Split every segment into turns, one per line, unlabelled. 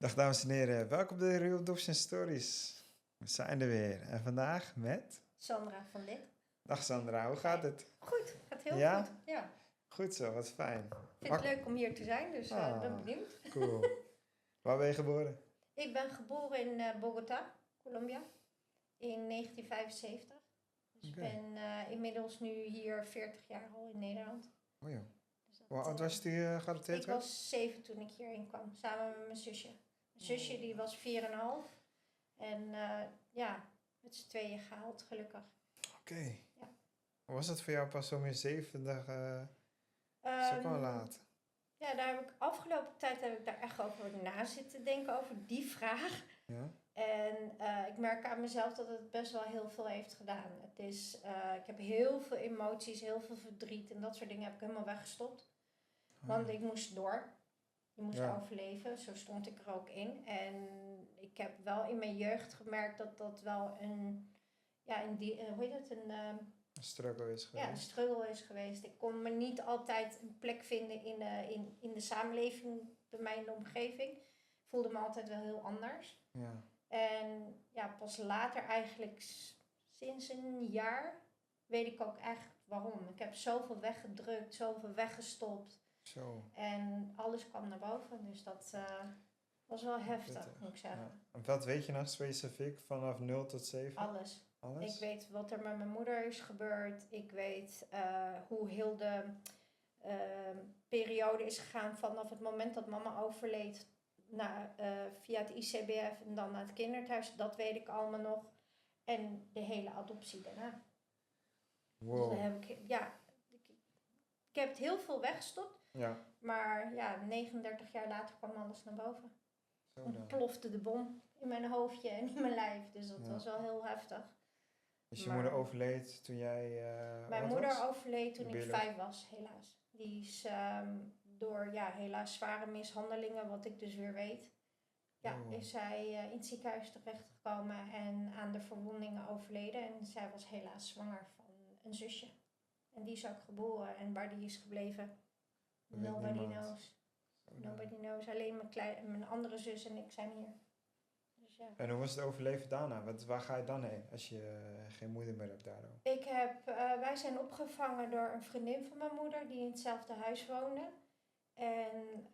Dag dames en heren, welkom bij de Real Adoption Stories. We zijn er weer en vandaag met...
Sandra van Lid.
Dag Sandra, hoe gaat het?
Goed, gaat heel
Ja?
goed. Ja.
Goed zo, wat fijn.
Ik vind het leuk om hier te zijn, dus ik ben benieuwd.
Cool. Waar ben je geboren?
Ik ben geboren in Bogota, Colombia, in 1975. Dus ik ben inmiddels nu hier 40 jaar al in Nederland.
Oh ja.
Dus dat,
Hoe oud was je toen je geadopteerd
Ik
werd?
was 7 toen ik hierheen kwam, samen met mijn zusje. Mijn zusje die was 4,5. En met z'n tweeën gehaald, gelukkig.
Oké.
Ja.
Hoe was het voor jou pas om je 70? Dat is ook wel laat.
Ja, afgelopen tijd heb ik daar echt over na zitten denken, over die vraag.
Ja?
En ik merk aan mezelf dat het best wel heel veel heeft gedaan. Het is, ik heb heel veel emoties, heel veel verdriet en dat soort dingen heb ik helemaal weggestopt. Want ik moest door. Je moest overleven, zo stond ik er ook in. En ik heb wel in mijn jeugd gemerkt dat dat wel een
struggle is geweest.
Ja, een struggle is geweest. Ik kon me niet altijd een plek vinden in de samenleving, bij mij in de omgeving. Ik voelde me altijd wel heel anders.
Ja.
En ja, pas later eigenlijk, sinds een jaar, weet ik ook echt waarom. Ik heb zoveel weggedrukt, zoveel weggestopt.
Zo.
En alles kwam naar boven. Dus dat was wel heftig, moet ik zeggen.
Ja. En wat weet je nog specifiek vanaf 0 tot 7?
Alles.
Alles?
Ik weet wat er met mijn moeder is gebeurd. Ik weet hoe heel de periode is gegaan vanaf het moment dat mama overleed via het ICBF en dan naar het kinderthuis. Dat weet ik allemaal nog. En de hele adoptie daarna.
Wow.
Dus ik heb het heel veel weggestopt.
Ja.
Maar ja, 39 jaar later kwam alles naar boven.
Zo
En
dan.
plofte de bom in mijn hoofdje en in mijn lijf. Dus dat was wel heel heftig.
Dus je moeder overleed toen jij
Mijn
wat
moeder
was?
overleed toen ik 5 was, helaas. Die is door helaas zware mishandelingen, wat ik dus weer weet, is zij in het ziekenhuis terechtgekomen en aan de verwondingen overleden. En zij was helaas zwanger van een zusje. En die is ook geboren en waar die is gebleven, nobody knows. Nobody knows. Alleen mijn andere zus en ik zijn hier. Dus ja.
En hoe was het overleven daarna? Waar ga je dan heen als je geen moeder meer hebt daardoor?
Wij zijn opgevangen door een vriendin van mijn moeder die in hetzelfde huis woonde. En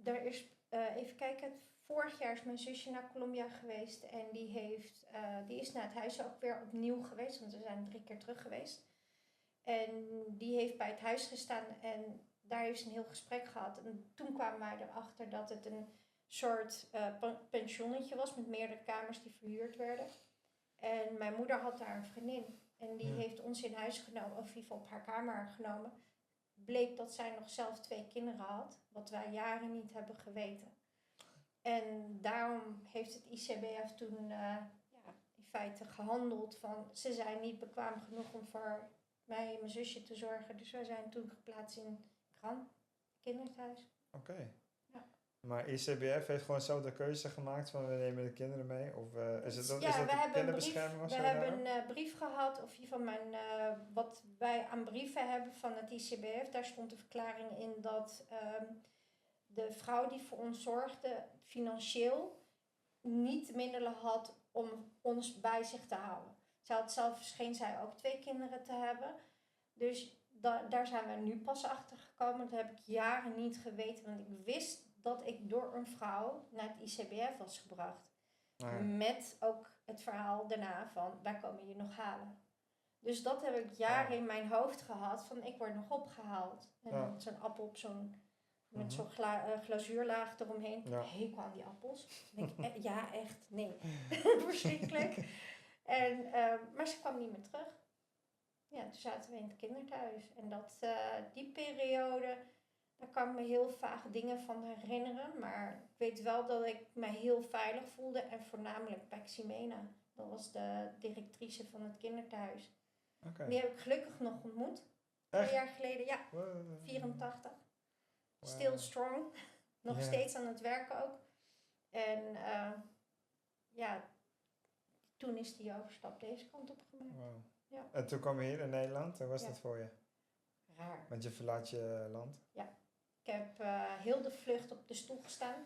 er is, even kijken, vorig jaar is mijn zusje naar Colombia geweest. En die is naar het huis ook weer opnieuw geweest, want we zijn 3 keer terug geweest. En die heeft bij het huis gestaan en daar heeft ze een heel gesprek gehad. En toen kwamen wij erachter dat het een soort pensionnetje was met meerdere kamers die verhuurd werden. En mijn moeder had daar een vriendin. En die heeft ons in huis genomen, of in ieder geval op haar kamer genomen. Bleek dat zij nog zelf 2 kinderen had, wat wij jaren niet hebben geweten. En daarom heeft het ICBF toen in feite gehandeld van, ze zijn niet bekwaam genoeg om voor mij en mijn zusje te zorgen. Dus wij zijn toen geplaatst in Gran, kinderthuis.
Oké.
Ja.
Maar ICBF heeft gewoon zo de keuze gemaakt van we nemen de kinderen mee? Of is dat kinderbescherming of zo?
We hebben een brief gehad, of van wat wij aan brieven hebben van het ICBF. Daar stond de verklaring in dat de vrouw die voor ons zorgde financieel niet de middelen had om ons bij zich te houden. Scheen zij ook 2 kinderen te hebben. Dus daar zijn we nu pas achter gekomen. Dat heb ik jaren niet geweten. Want ik wist dat ik door een vrouw naar het ICBF was gebracht. Met ook het verhaal daarna van, wij komen je nog halen. Dus dat heb ik jaren in mijn hoofd gehad. Van, ik word nog opgehaald. En zo'n appel op met zo'n glazuurlaag eromheen. Ik hekel aan die appels. Dan denk ik, ja, echt, nee. Verschrikkelijk. Maar ze kwam niet meer terug. Ja, toen zaten we in het kinderthuis. En die periode, daar kan ik me heel vaag dingen van herinneren. Maar ik weet wel dat ik me heel veilig voelde. En voornamelijk bij Ximena. Dat was de directrice van het kinderthuis.
Okay.
Die heb ik gelukkig nog ontmoet. 2 jaar geleden, ja. 84. Wow. Still strong. Nog steeds aan het werken ook. En toen is die overstap deze kant op gemaakt.
Wow.
Ja.
En toen kwam je hier in Nederland. Hoe was dat voor je?
Raar.
Want je verlaat je land.
Ja. Ik heb heel de vlucht op de stoel gestaan.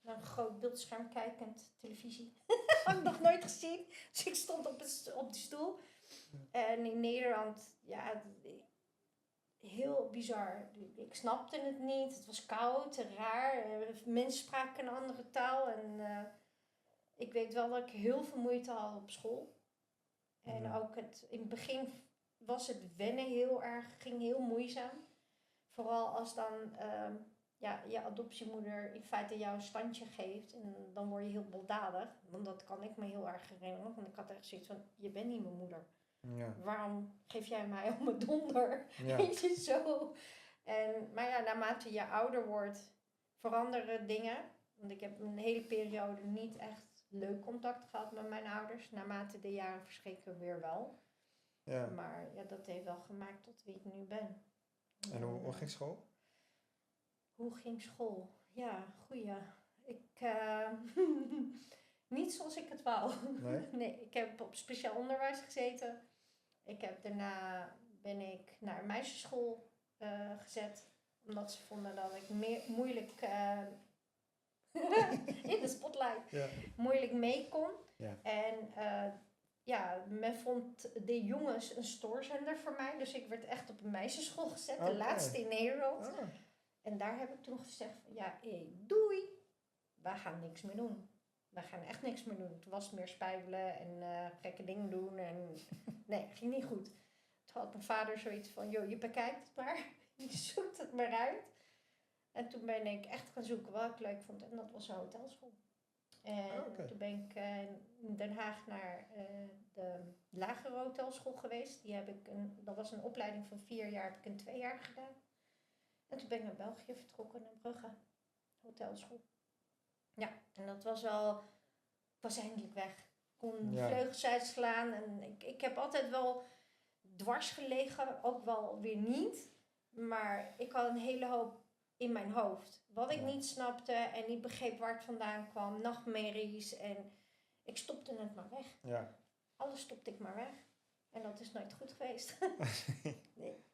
naar een groot beeldscherm kijkend televisie. Had ik nog nooit gezien. Dus ik stond op de stoel. En in Nederland, ja, heel bizar. Ik snapte het niet. Het was koud, raar. Mensen spraken een andere taal. En ik weet wel dat ik heel veel moeite had op school. En ook in het begin was het wennen ging heel moeizaam. Vooral als dan je adoptiemoeder in feite jou een standje geeft. En dan word je heel baldadig. Want dat kan ik me heel erg herinneren. Want ik had echt zoiets van, je bent niet mijn moeder.
Ja.
Waarom geef jij mij om mijn donder?
Ja.
Weet je, zo. Maar ja, naarmate je ouder wordt, veranderen dingen. Want ik heb een hele periode niet echt leuk contact gehad met mijn ouders. Naarmate de jaren verstreken weer wel.
Ja.
Maar ja, dat heeft wel gemaakt tot wie ik nu ben.
En hoe ging school?
Hoe ging school? Ja, goeie. Niet zoals ik het wou.
Nee?
Nee, ik heb op speciaal onderwijs gezeten. Daarna ben ik naar een meisjesschool gezet. Omdat ze vonden dat ik moeilijk in de spotlight moeilijk mee kon.
Ja.
En men vond de jongens een stoorzender voor mij. Dus ik werd echt op een meisjesschool gezet. De laatste in Nederland.
Ah.
En daar heb ik toen gezegd van doei. Wij gaan niks meer doen. Wij gaan echt niks meer doen. Het was meer spijbelen en gekke dingen doen. En nee, het ging niet goed. Toen had mijn vader zoiets van, je bekijkt het maar. Je zoekt het maar uit. En toen ben ik echt gaan zoeken wat ik leuk vond. En dat was een hotelschool. En toen ben ik in Den Haag naar de lagere hotelschool geweest. Dat was een opleiding van 4 jaar, heb ik in 2 jaar gedaan. En toen ben ik naar België vertrokken, naar Brugge, hotelschool. Ja, en dat was wel, ik was eindelijk weg. Ik kon de vleugels uitslaan en ik heb altijd wel dwars gelegen, ook wel weer niet. Maar ik had een hele hoop in mijn hoofd. Wat ik niet snapte en niet begreep waar het vandaan kwam. Nachtmerries en ik stopte het maar weg.
Ja.
Alles stopte ik maar weg. En dat is nooit goed geweest. Nee.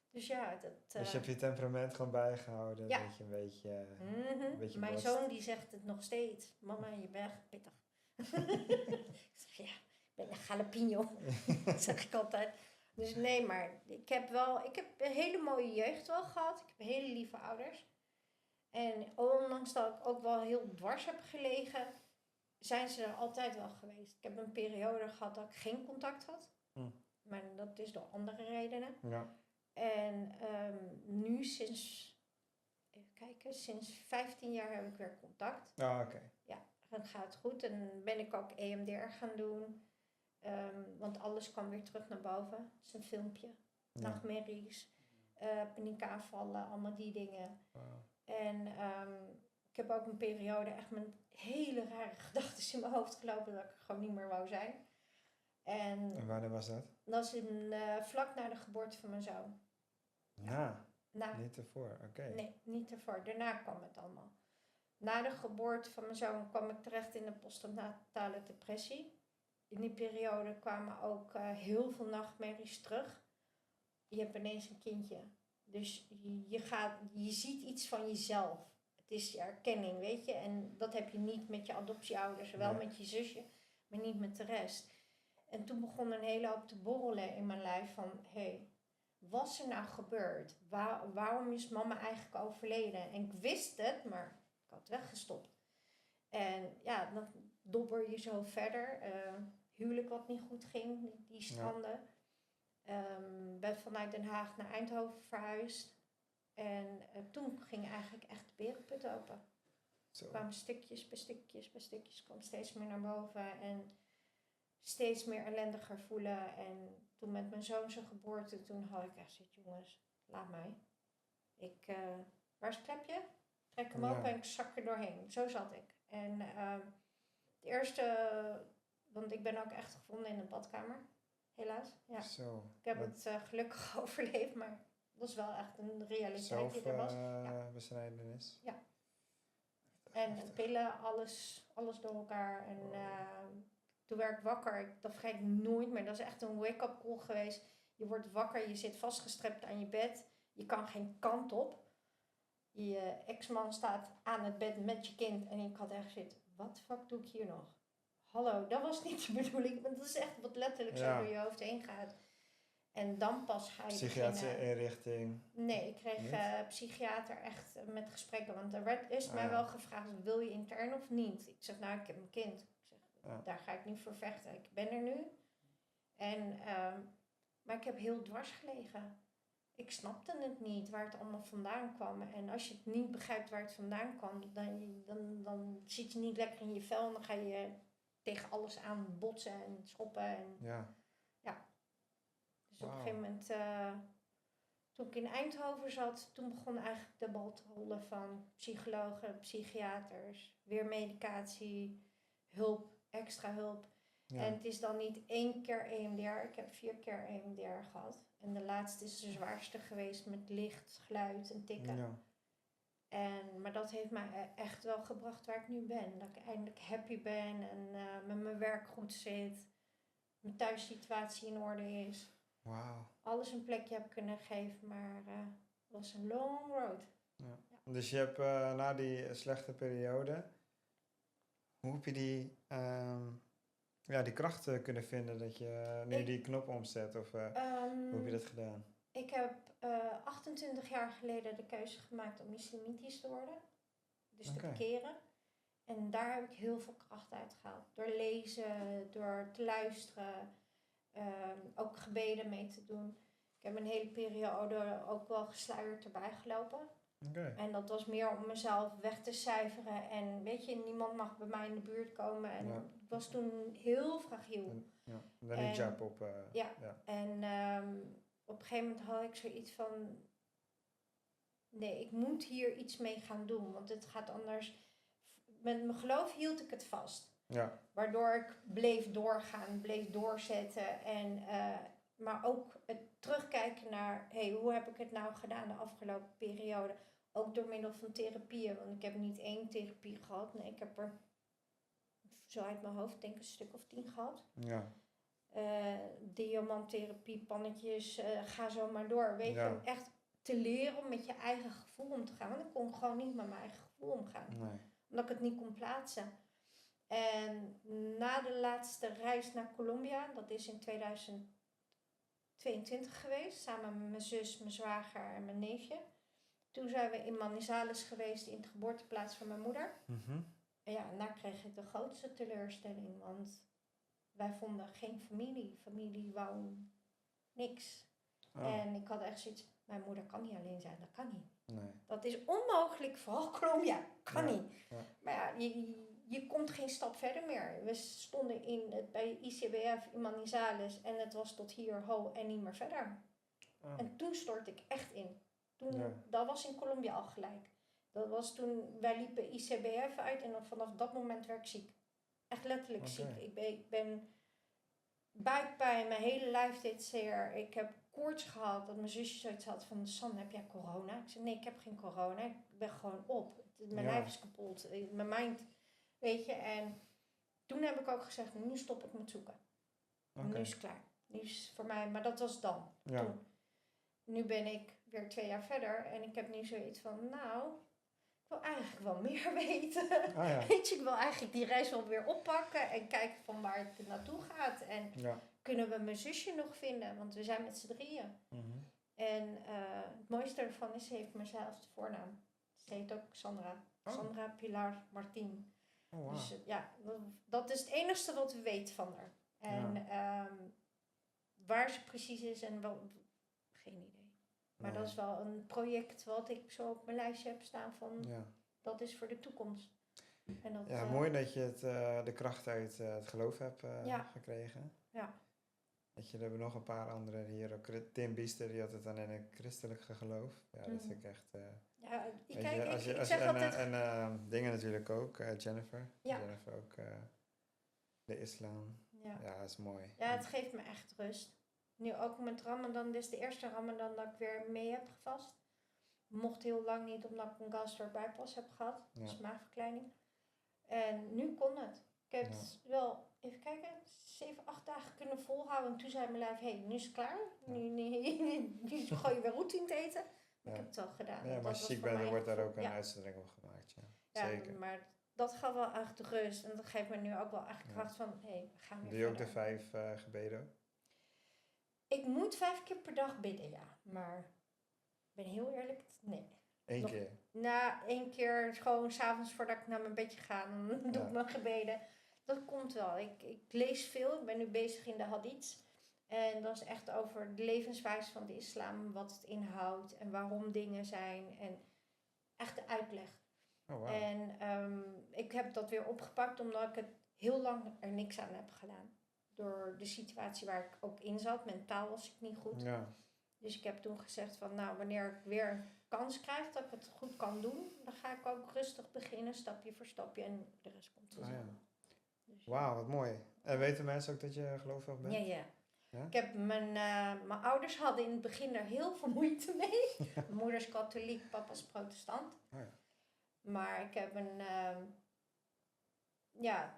Dus ja,
dus je hebt je temperament gewoon bijgehouden.
Ja.
Dat je een beetje...
Een beetje mijn zoon die zegt het nog steeds. Mama, je bent echt pittig. Ik zeg, ja, ik ben een jalapeno. Dat zeg ik altijd. Dus nee, maar ik heb een hele mooie jeugd wel gehad. Ik heb hele lieve ouders. En ondanks dat ik ook wel heel dwars heb gelegen, zijn ze er altijd wel geweest. Ik heb een periode gehad dat ik geen contact had. Maar dat is door andere redenen.
Ja.
En nu sinds 15 jaar heb ik weer contact.
Ah, oké.
Ja, dan gaat het goed. En ben ik ook EMDR gaan doen. Want alles kwam weer terug naar boven. Het is een filmpje. Nachtmerries, paniekaanvallen, allemaal die dingen.
Wow.
En ik heb ook een periode echt met hele rare gedachten in mijn hoofd gelopen dat ik er gewoon niet meer wou zijn.
En wanneer was dat?
Dat is vlak na de geboorte van mijn zoon.
Niet ervoor, oké.
Nee, niet ervoor. Daarna kwam het allemaal. Na de geboorte van mijn zoon kwam ik terecht in de postnatale depressie. In die periode kwamen ook heel veel nachtmerries terug. Je hebt ineens een kindje. Dus je ziet iets van jezelf. Het is je erkenning, weet je. En dat heb je niet met je adoptieouders. Wel met je zusje, maar niet met de rest. En toen begon een hele hoop te borrelen in mijn lijf van... wat is er nou gebeurd? Waarom is mama eigenlijk overleden? En ik wist het, maar ik had het weggestopt. En ja, dan dobber je zo verder. Huwelijk wat niet goed ging, die stranden. Ben vanuit Den Haag naar Eindhoven verhuisd. En toen ging eigenlijk echt de berenput open. Er kwamen stukjes bij stukjes, kwam steeds meer naar boven. En steeds meer ellendiger voelen. En toen met mijn zoon zijn geboorte, toen had ik echt zoiets, jongens, laat mij. Waar is het klepje? Trek hem open en ik zak er doorheen. Zo zat ik. En het eerste, want ik ben ook echt gevonden in de badkamer. Helaas. Ja.
Zo,
ik heb het gelukkig overleefd, maar het was wel echt een realiteit die er was.
Besnijdenis.
Ja. En pillen, alles door elkaar. En toen werd ik wakker. Dat vergeet ik nooit meer. Dat is echt een wake-up call geweest. Je wordt wakker, je zit vastgestrept aan je bed. Je kan geen kant op. je ex-man staat aan het bed met je kind en ik had echt zitten, wat de fuck doe ik hier nog? Hallo, dat was niet de bedoeling, want dat is echt wat letterlijk zo door je hoofd heen gaat. En dan pas ga je
psychiatrische inrichting?
Nee, ik kreeg psychiater echt met gesprekken, want er is mij wel gevraagd, wil je intern of niet? Ik zeg, nou, ik heb een kind. Ik zeg, daar ga ik niet voor vechten. Ik ben er nu. En, maar ik heb heel dwars gelegen. Ik snapte het niet, waar het allemaal vandaan kwam. En als je het niet begrijpt waar het vandaan kwam, dan zit je niet lekker in je vel. En dan ga je tegen alles aan botsen en schoppen. En, ja. Dus op een gegeven moment, toen ik in Eindhoven zat, toen begon eigenlijk de bal te rollen van psychologen, psychiaters, weer medicatie, hulp, extra hulp. Ja. En het is dan niet 1 keer EMDR, ik heb 4 keer EMDR gehad. En de laatste is de zwaarste geweest met licht, geluid en tikken. Ja. Maar dat heeft mij echt wel gebracht waar ik nu ben. Dat ik eindelijk happy ben en met mijn werk goed zit. Mijn thuissituatie in orde is.
Wauw.
Alles een plekje heb kunnen geven, maar het was een long road.
Ja. Ja. Dus je hebt na die slechte periode, hoe heb je die krachten kunnen vinden dat je nu die knop omzet? Of hoe heb je dat gedaan?
Ik heb 28 jaar geleden de keuze gemaakt om islamitisch te worden. Dus te bekeren. En daar heb ik heel veel kracht uit gehaald. Door lezen, door te luisteren. Ook gebeden mee te doen. Ik heb een hele periode ook wel gesluierd erbij gelopen. En dat was meer om mezelf weg te cijferen. En weet je, niemand mag bij mij in de buurt komen. En ik was toen heel fragiel.
Dan een job op.
En op een gegeven moment had ik zoiets van, nee, ik moet hier iets mee gaan doen. Want het gaat anders. Met mijn geloof hield ik het vast.
Ja.
Waardoor ik bleef doorgaan, bleef doorzetten. Maar ook het terugkijken naar, hoe heb ik het nou gedaan de afgelopen periode? Ook door middel van therapieën. Want ik heb niet 1 therapie gehad. Nee, ik heb er zo uit mijn hoofd denk ik een stuk of 10 gehad.
Ja.
Diamanttherapie, pannetjes, ga zo maar door. Weet je, om echt te leren om met je eigen gevoel om te gaan. Want ik kon gewoon niet met mijn eigen gevoel omgaan.
Nee.
Omdat ik het niet kon plaatsen. En na de laatste reis naar Colombia, dat is in 2022 geweest, samen met mijn zus, mijn zwager en mijn neefje. Toen zijn we in Manizales geweest, in de geboorteplaats van mijn moeder.
Mm-hmm.
En daar kreeg ik de grootste teleurstelling, want wij vonden geen familie. Familie wou niks. En ik had echt zoiets, mijn moeder kan niet alleen zijn, dat kan niet.
Nee.
Dat is onmogelijk, vooral Colombia, kan niet.
Ja.
Maar je komt geen stap verder meer. We stonden bij ICBF in Manizales en het was tot hier, ho, en niet meer verder. En toen stortte ik echt in. Dat was in Colombia al gelijk. Dat was toen, wij liepen ICBF uit en vanaf dat moment werd ik ziek. Echt letterlijk ziek. Ik ben buikpijn, mijn hele lijf deed zeer. Ik heb koorts gehad, dat mijn zusje zoiets had van, San, heb jij corona? Ik zei, nee, ik heb geen corona. Ik ben gewoon op. Mijn lijf is kapot. Mijn mind, weet je. En toen heb ik ook gezegd, nu stop ik met zoeken. Nu is het klaar. Nu is het voor mij, maar dat was dan.
Ja.
Toen. Nu ben ik weer 2 jaar verder en ik heb nu zoiets van, nou, ik wil eigenlijk wel meer weten. Weet je, ik wil eigenlijk die reis wel weer oppakken en kijken van waar het naartoe gaat. En kunnen we mijn zusje nog vinden, want we zijn met z'n 3.
Mm-hmm.
En het mooiste ervan is, ze heeft mezelfde voornaam. Ze heet ook Sandra. Sandra Pilar Martin.
Oh, wow.
Dus dat is het enige wat we weten van haar. En waar ze precies is en wel, geen idee. Maar dat is wel een project wat ik zo op mijn lijstje heb staan van, dat is voor de toekomst. En dat,
mooi dat je de kracht uit het geloof hebt gekregen.
Ja.
Dat je, er hebben nog een paar anderen hier, ook Tim Biester, die had het dan in een christelijk geloof. Ja, dat vind ik echt... En dingen natuurlijk ook, Jennifer.
Ja.
Jennifer ook, de islam. Ja, dat is mooi.
Ja, het geeft me echt rust. Nu ook met Ramadan, dit is de eerste Ramadan dat ik weer mee heb gevast. Mocht heel lang niet, omdat ik een gastric bypass heb gehad. Dus maagverkleining. En nu kon het. Ik heb het wel, even kijken, 7, 8 dagen kunnen volhouden. En toen zei mijn lijf, nu is het klaar. Nu gooi je weer routine te eten. Ik heb het al gedaan.
Ja, maar als je ziek bent, dan wordt daar ook een uitzondering op gemaakt. Ja, zeker.
Maar dat gaf wel echt rust. En dat geeft me nu ook wel echt kracht van, we gaan weer
Doe je ook de 5 gebeden?
Ik moet 5 keer per dag bidden, ja. Maar ik ben heel eerlijk, nee.
1 keer?
Na 1 keer, gewoon 's avonds voordat ik naar mijn bedje ga, dan doe ik mijn gebeden. Dat komt wel. Ik lees veel. Ik ben nu bezig in de hadiths. En dat is echt over de levenswijze van de islam. Wat het inhoudt en waarom dingen zijn. En echt de uitleg.
Oh, wow.
En ik heb dat weer opgepakt omdat ik het heel lang er niks aan heb gedaan. Door de situatie waar ik ook in zat. Mentaal was ik niet goed.
Ja.
Dus ik heb toen gezegd van wanneer ik weer een kans krijg dat ik het goed kan doen. Dan ga ik ook rustig beginnen, stapje voor stapje. En de rest komt vanzelf. Dus,
wauw, wat mooi. En weten mensen ook dat je gelovig bent?
Ja. Ik heb mijn ouders hadden in het begin er heel veel moeite mee. Mijn moeder is katholiek, papa is protestant.
Oh ja.
Maar ik heb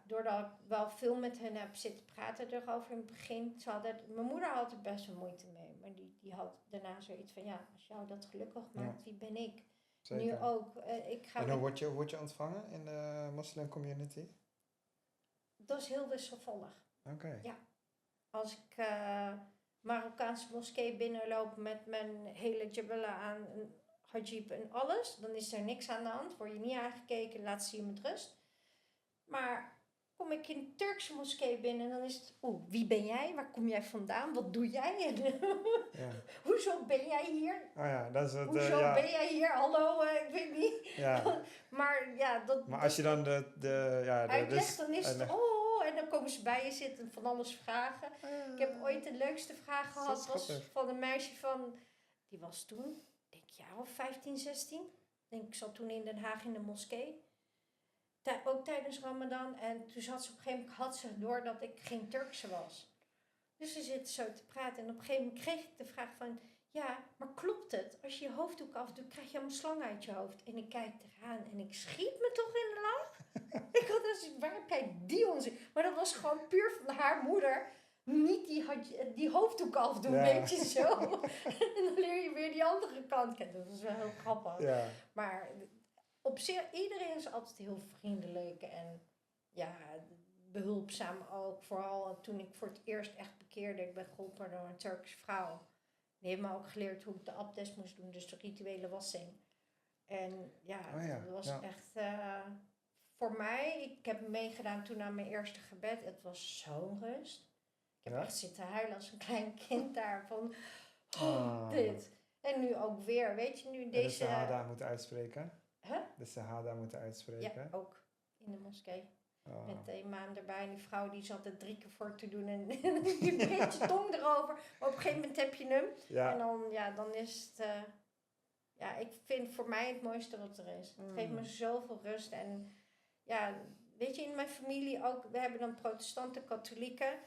doordat ik wel veel met hen heb zitten praten erover in het begin. Mijn moeder had er best wel moeite mee. Maar die had daarna zoiets van, als jou dat gelukkig maakt, wie ben ik? Zeker. Nu ook.
En hoe word je ontvangen in de moslim community?
Dat is heel wisselvallig.
Oké.
Ja. Als ik Marokkaanse moskee binnenloop met mijn hele jabella aan, een hijab en alles, dan is er niks aan de hand. Word je niet aangekeken, laat ze je met rust. Maar kom ik in een Turkse moskee binnen, dan is het, wie ben jij? Waar kom jij vandaan? Wat doe jij? Hoezo ben jij hier?
Oh ja, dat is het.
Hoezo ben jij hier? Hallo, ik weet niet.
Ja. Maar als je dan
uitlegt, dan is het, en dan komen ze bij je zitten en van alles vragen. Ik heb ooit de leukste vraag gehad, was van een meisje die was toen, denk ik, jaar of 15, 16. Ik zat toen in Den Haag in de moskee. Ook tijdens Ramadan. En toen zat ze op een gegeven moment, had ze door dat ik geen Turkse was. Dus ze zitten zo te praten. En op een gegeven moment kreeg ik de vraag van, maar klopt het? Als je je hoofddoek afdoet, krijg je allemaal slang uit je hoofd. En ik kijk eraan en ik schiet me toch in de lach. Ik had dus, waar heb jij die onzin? Maar dat was gewoon puur van haar moeder. Niet die hoofddoek afdoen, weet je zo. En dan leer je weer die andere kant kennen. Dat is wel heel grappig. Ja. Maar op zich, iedereen is altijd heel vriendelijk en behulpzaam ook. Vooral toen ik voor het eerst echt bekeerde. Ik ben geholpen door een Turkse vrouw. Die heeft me ook geleerd hoe ik de abdest moest doen. Dus de rituele wassing. En dat was echt voor mij. Ik heb meegedaan toen aan mijn eerste gebed. Het was zo'n rust. Ik heb echt zitten huilen als een klein kind daar. Van, dit. En nu ook weer. Weet je, nu deze...
Dus de Hada moeten uitspreken. Dus de Hada moeten uitspreken.
Ja, ook. In de moskee. Met de imam erbij. En die vrouw die zat er 3 keer voor te doen. En je breekt je tong erover. Maar op een gegeven moment heb je hem. Ja. En dan is het... ik vind voor mij het mooiste wat er is. Het geeft me zoveel rust. En weet je, in mijn familie ook... We hebben dan protestanten, katholieken.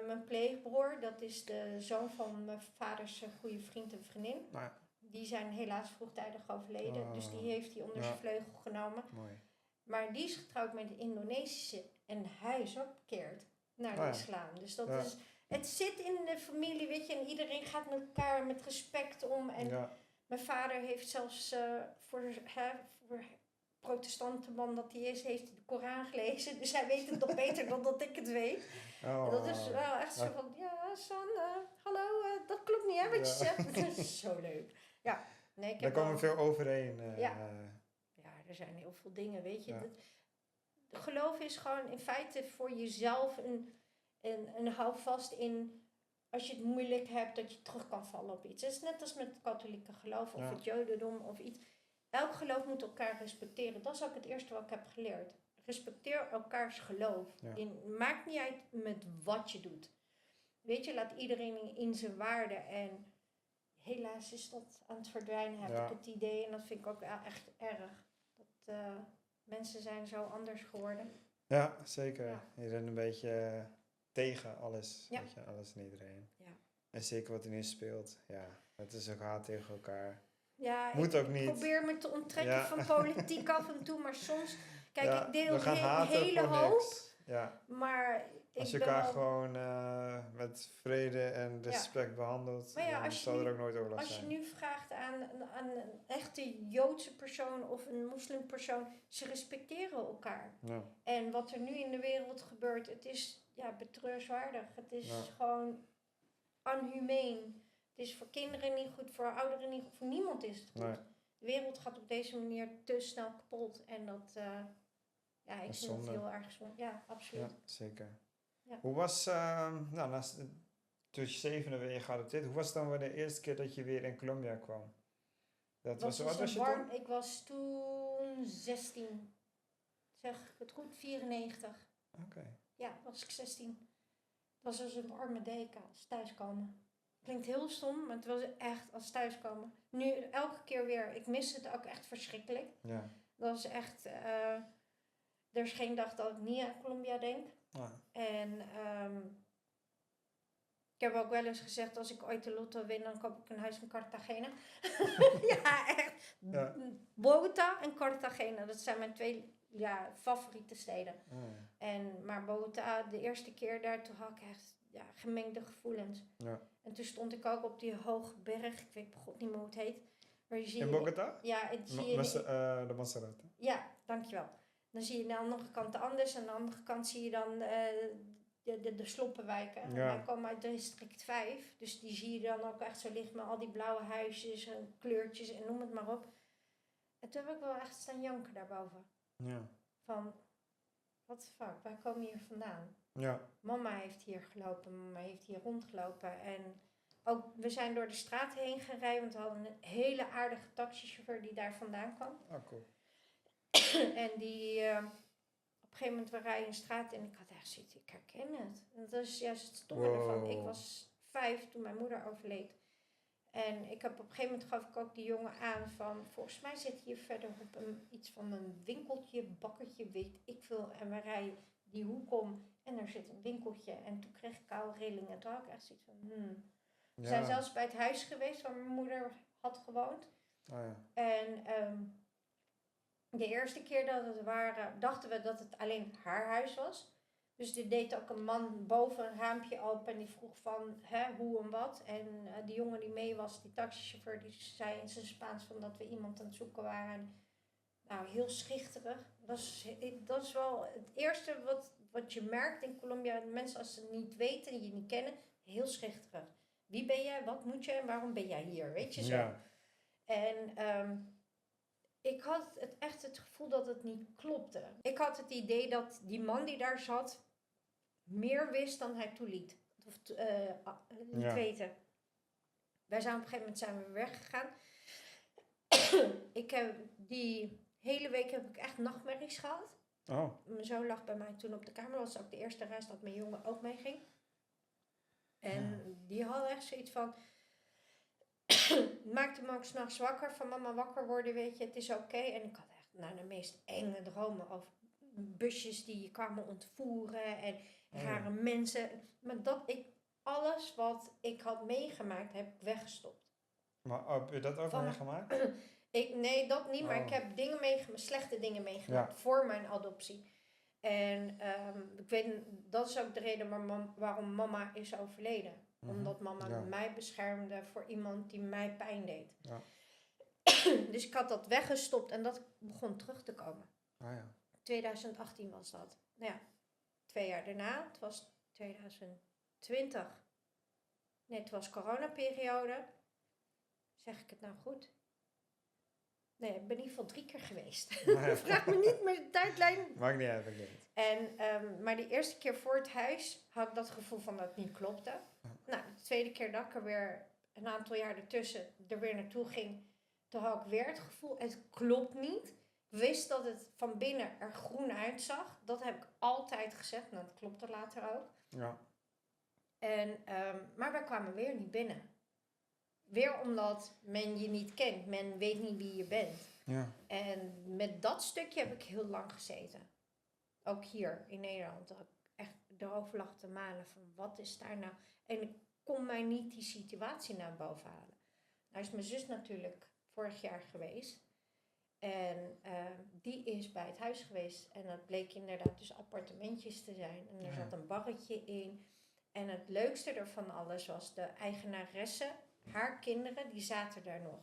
Mijn pleegbroer, dat is de zoon van mijn vaders goede vriend en vriendin. Die zijn helaas vroegtijdig overleden. Dus die heeft hij onder zijn vleugel genomen. Mooi. Maar die is getrouwd met een Indonesische. En hij is ook bekeerd naar de islam. Dus dat is... Het zit in de familie, weet je. En iedereen gaat met elkaar met respect om. En mijn vader heeft zelfs voor protestantenman dat hij is, heeft hij de Koran gelezen. Dus hij weet het nog beter dan dat ik het weet. En dat is wel echt zo van... San, hallo, dat klopt niet, hè, wat je zegt. Dat is zo leuk. Ja. Nee,
daar komen veel overheen.
Er zijn heel veel dingen, weet je. Geloof is gewoon in feite voor jezelf een houvast in... Als je het moeilijk hebt, dat je terug kan vallen op iets. Het is net als met het katholieke geloof of het jodendom of iets. Elk geloof moet elkaar respecteren. Dat is ook het eerste wat ik heb geleerd. Respecteer elkaars geloof. Maakt niet uit met wat je doet. Weet je, laat iedereen in zijn waarde. En helaas is dat aan het verdwijnen, heb ik het idee. En dat vind ik ook echt erg. Dat mensen zijn zo anders geworden.
Ja, zeker. Je bent een beetje tegen alles. Weet je, alles en iedereen. Ja. En zeker wat er nu speelt. Ja, het is ook haat tegen elkaar.
Ja,
moet ook niet.
Ik probeer me te onttrekken van politiek af en toe. Maar soms... Kijk, ik deel een hele hoop.
Ja.
Maar
Als je
ik ben
elkaar
wel...
gewoon met vrede en respect behandelt,
Maar ja,
dan zal er ook nooit oorlog
als je
zijn.
nu vraagt aan een echte Joodse persoon of een moslimpersoon, ze respecteren elkaar.
Ja.
En wat er nu in de wereld gebeurt, het is betreurenswaardig. Het is gewoon unhumane. Het is voor kinderen niet goed, voor ouderen niet goed, voor niemand is het goed.
Nee.
De wereld gaat op deze manier te snel kapot. En dat, ik vind het heel erg zonde. Ja, absoluut.
Ja, zeker.
Ja.
Hoe was, toen je 7e weer geadopteerd, hoe was het dan weer de eerste keer dat je weer in Colombia kwam? Dat was, wat was je toen?
Ik was toen 16. Zeg ik het goed? 94.
Oké.
Ja, was ik 16. Het was als een warme deken als thuiskomen. Klinkt heel stom, maar het was echt als thuiskomen. Nu elke keer weer. Ik mis het ook echt verschrikkelijk.
Ja.
Dat is echt... er is geen dag dat ik niet aan Colombia denk.
Ah.
En ik heb ook wel eens gezegd, als ik ooit de lotto win, dan koop ik een huis in Cartagena. Ja, echt.
Ja.
Bogota en Cartagena, dat zijn mijn 2 favoriete steden.
Ah.
Maar Bogota, de eerste keer daar, toen had ik echt gemengde gevoelens.
Ja.
En toen stond ik ook op die hoge berg, ik weet god niet meer hoe het heet. Maar je
In Bogota?
Ja, zie je...
De Montserrat.
Ja, dankjewel. Dan zie je aan de andere kant de Andes en aan de andere kant zie je dan de sloppenwijken.
Ja.
Wij komen uit district 5, dus die zie je dan ook echt zo licht met al die blauwe huisjes en kleurtjes en noem het maar op. En toen heb ik wel echt staan janken daarboven.
Ja.
Van, what the fuck, wij komen hier vandaan.
Ja.
Mama heeft hier gelopen, mama heeft hier rondgelopen. En ook, we zijn door de straat heen gereden, want we hadden een hele aardige taxichauffeur die daar vandaan kwam.
Ah, cool.
En die, op een gegeven moment, we rijden een straat en ik had echt zoiets, ik herken het. En dat is juist het stomme ervan. Ik was 5 toen mijn moeder overleed. En ik heb op een gegeven moment gaf ik ook die jongen aan van, volgens mij zit hier verderop iets van een winkeltje, bakkertje, weet ik veel. En we rijden die hoek om en er zit een winkeltje. En toen kreeg ik koude rillingen. Toen had ik echt zoiets van, We zijn zelfs bij het huis geweest waar mijn moeder had gewoond.
Oh, ja.
En de eerste keer dat het waren, dachten we dat het alleen haar huis was. Dus er deed ook een man boven een raampje open en die vroeg van hoe en wat. En die jongen die mee was, die taxichauffeur, die zei in zijn Spaans van dat we iemand aan het zoeken waren. Nou, heel schichterig. Dat is wel het eerste wat je merkt in Colombia. Mensen als ze het niet weten en je niet kennen, heel schichterig. Wie ben jij, wat moet je en waarom ben jij hier, weet je zo.
Ja.
En ik had het gevoel dat het niet klopte. Ik had het idee dat die man die daar zat meer wist dan hij toeliet. Of liet weten. Wij zijn op een gegeven moment weer weggegaan. Die hele week heb ik echt nachtmerries gehad.
Oh.
Mijn zoon lag bij mij toen op de kamer. Dat was ook de eerste reis dat mijn jongen ook meeging. En die had echt zoiets van... maakte me ook 's nachts wakker. Van mama wakker worden, weet je, het is oké. En ik had echt de meest enge dromen over busjes die je kwamen ontvoeren. En rare mensen. Maar alles wat ik had meegemaakt, heb ik weggestopt.
Maar heb je dat ook meegemaakt?
Nee, dat niet. Maar ik heb slechte dingen meegemaakt voor mijn adoptie. En ik weet, dat is ook de reden waarom mama is overleden. Omdat mama mij beschermde voor iemand die mij pijn deed.
Ja.
Dus ik had dat weggestopt en dat begon terug te komen. 2018 was dat. Nou ja, 2 jaar daarna, het was 2020. Nee, het was coronaperiode. Zeg ik het nou goed? Nee, ik ben in ieder geval 3 keer geweest. Vraag me niet meer de tijdlijn.
Maakt niet uit,
Maar de eerste keer voor het huis had ik dat gevoel van dat het niet klopte. Nou, de tweede keer dat ik er weer een aantal jaar ertussen er weer naartoe ging, toen had ik weer het gevoel, het klopt niet. Ik wist dat het van binnen er groen uitzag. Dat heb ik altijd gezegd. Nou, dat klopte later ook.
Ja.
Maar wij kwamen weer niet binnen. Weer omdat men je niet kent. Men weet niet wie je bent.
Ja.
En met dat stukje heb ik heel lang gezeten. Ook hier in Nederland. Dat ik echt erover lag te malen van wat is daar nou. En ik kon mij niet die situatie naar boven halen. Nou is mijn zus natuurlijk vorig jaar geweest. En die is bij het huis geweest. En dat bleek inderdaad dus appartementjes te zijn. En er zat een barretje in. En het leukste ervan alles was de eigenaresse, haar kinderen, die zaten daar nog.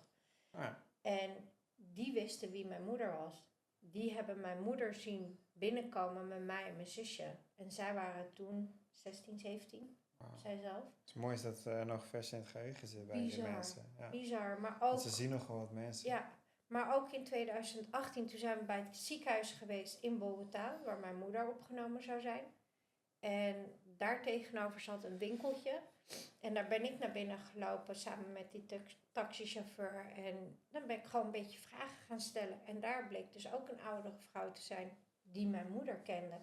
En die wisten wie mijn moeder was. Die hebben mijn moeder zien binnenkomen met mij en mijn zusje. En zij waren toen 16, 17. Zij zelf.
Het is mooi dat nog vers in het geheugen zit bij die mensen. Ja.
Bizar. Maar ook,
want ze zien nog wel wat mensen.
Ja, maar ook in 2018, toen zijn we bij het ziekenhuis geweest in Bogota, waar mijn moeder opgenomen zou zijn. En daar tegenover zat een winkeltje. En daar ben ik naar binnen gelopen samen met die taxichauffeur. En dan ben ik gewoon een beetje vragen gaan stellen. En daar bleek dus ook een oudere vrouw te zijn die mijn moeder kende.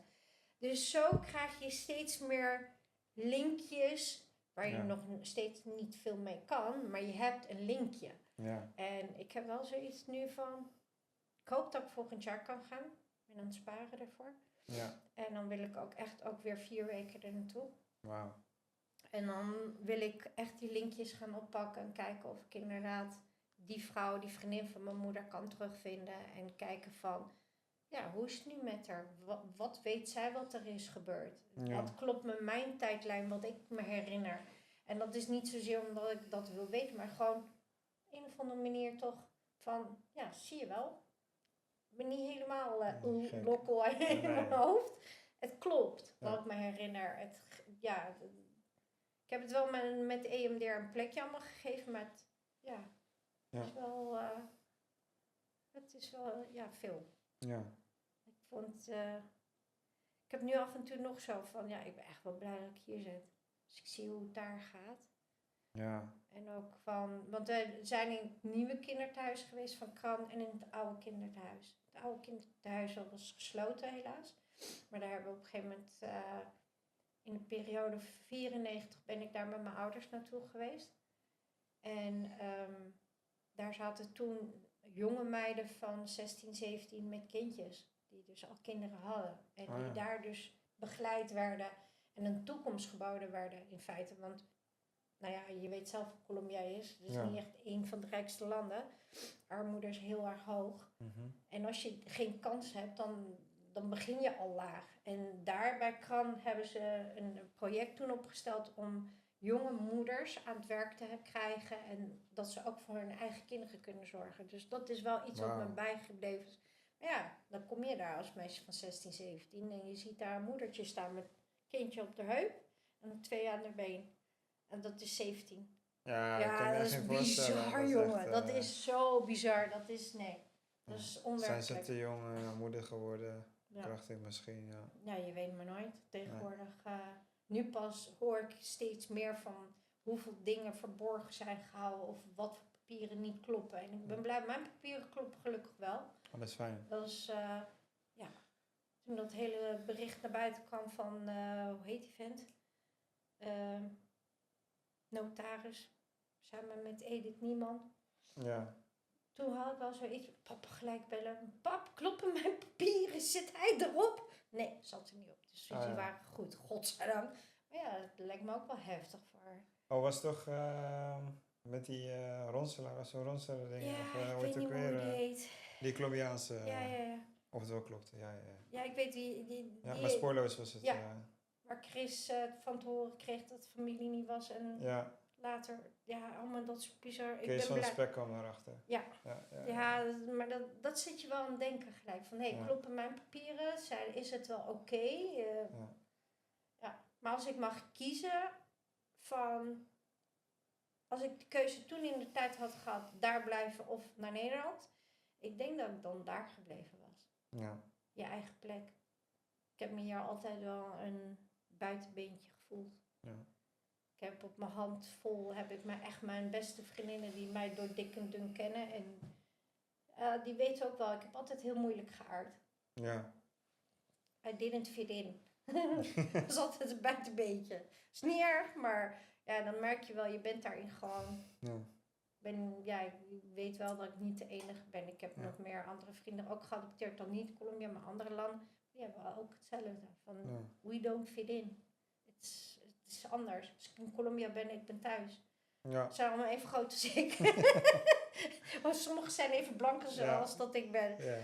Dus zo krijg je steeds meer linkjes waar je nog steeds niet veel mee kan. Maar je hebt een linkje.
Ja.
En ik heb wel zoiets nu van, ik hoop dat ik volgend jaar kan gaan. Ik ben aan het sparen ervoor.
Ja.
En dan wil ik ook echt ook weer 4 weken er naartoe.
Wauw.
En dan wil ik echt die linkjes gaan oppakken en kijken of ik inderdaad die vrouw, die vriendin van mijn moeder kan terugvinden. En kijken van, ja, hoe is het nu met haar? Wat weet zij wat er is gebeurd?
Ja.
Wat klopt met mijn tijdlijn, wat ik me herinner? En dat is niet zozeer omdat ik dat wil weten, maar gewoon op een of andere manier toch van, ja, zie je wel. Ik ben niet helemaal lokkel in mijn hoofd. Het klopt, wat ik me herinner. Ik heb het wel met EMDR een plekje allemaal gegeven, maar het is wel veel.
Ja.
Ik heb nu af en toe nog zo van, ja, ik ben echt wel blij dat ik hier zit. Dus ik zie hoe het daar gaat.
Ja.
En ook van, want we zijn in het nieuwe kinderthuis geweest van Kran en in het oude kinderthuis. Het oude kinderthuis was gesloten helaas. Maar daar hebben we op een gegeven moment, in de periode 94 ben ik daar met mijn ouders naartoe geweest. En daar zaten toen jonge meiden van 16, 17 met kindjes. Die dus al kinderen hadden. En die daar dus begeleid werden. En een toekomst geboden werden in feite. Want nou ja, je weet zelf hoe Colombia is. Het is niet echt een van de rijkste landen. Armoede is heel erg hoog.
Mm-hmm.
En als je geen kans hebt, dan begin je al laag. En daar bij KRAN hebben ze een project toen opgesteld om jonge moeders aan het werk te krijgen. En dat ze ook voor hun eigen kinderen kunnen zorgen. Dus dat is wel iets wat me bijgebleven is. Maar ja, dan kom je daar als meisje van 16, 17 en je ziet daar een moedertje staan met een kindje op de heup en 2 aan de been. En dat is 17.
Ja,
dat is bizar, jongen. Echt, dat is zo bizar. Dat is onwerkelijk.
Zijn ze te jong moeder geworden? Dacht ik misschien,
Ja, je weet maar nooit. Tegenwoordig, nu pas hoor ik steeds meer van hoeveel dingen verborgen zijn gehouden of wat voor papieren niet kloppen. En ik ben blij, mijn papieren kloppen gelukkig wel.
Oh, dat is fijn.
Dat is, toen dat hele bericht naar buiten kwam van, hoe heet die vent? Notaris, samen met Edith Nieman.
Ja.
Toen had ik wel zoiets, papa gelijk bellen. Pap, kloppen mijn papieren? Zit hij erop? Nee, zat er niet op. Dus die waren goed, godzijdank. Maar ja, dat lijkt me ook wel heftig voor haar.
Oh, was toch met die ronselaar, was zo'n ronselaar ding?
Ja,
of,
ik weet niet hoe die heet.
Die Colombiaanse.
Ja.
Of het wel klopt, ja.
Ja, ik weet wie.
Ja, maar spoorloos was het.
Ja. Waar Chris van te horen kreeg dat de familie niet was. En later, allemaal dat soort bizar.
Kees van de Spek kwam erachter.
Ja, maar dat zit je wel aan het denken gelijk. Van, kloppen mijn papieren? Is het wel oké? Maar als ik mag kiezen van... Als ik de keuze toen in de tijd had gehad, daar blijven of naar Nederland. Ik denk dat ik dan daar gebleven was.
Ja.
Je eigen plek. Ik heb me hier altijd wel een buitenbeentje gevoeld.
Ja.
Ik heb op mijn hand vol, mijn beste vriendinnen die mij door dik en dun kennen. En die weten ook wel, ik heb altijd heel moeilijk geaard.
Ja.
I didn't fit in. Dat is altijd een buitenbeentje. Is niet erg, maar dan merk je wel, je bent daarin gewoon.
Ja.
Ik weet wel dat ik niet de enige ben. Ik heb nog meer andere vrienden ook geadopteerd dan niet Colombia, maar andere landen. Die hebben ook hetzelfde. Van, we don't fit in. Het is anders. Als ik in Colombia ben, ik ben thuis.
Ja.
Ze zijn allemaal even groot als ik. Maar sommigen zijn even blanker zoals dat ik ben.
Ja.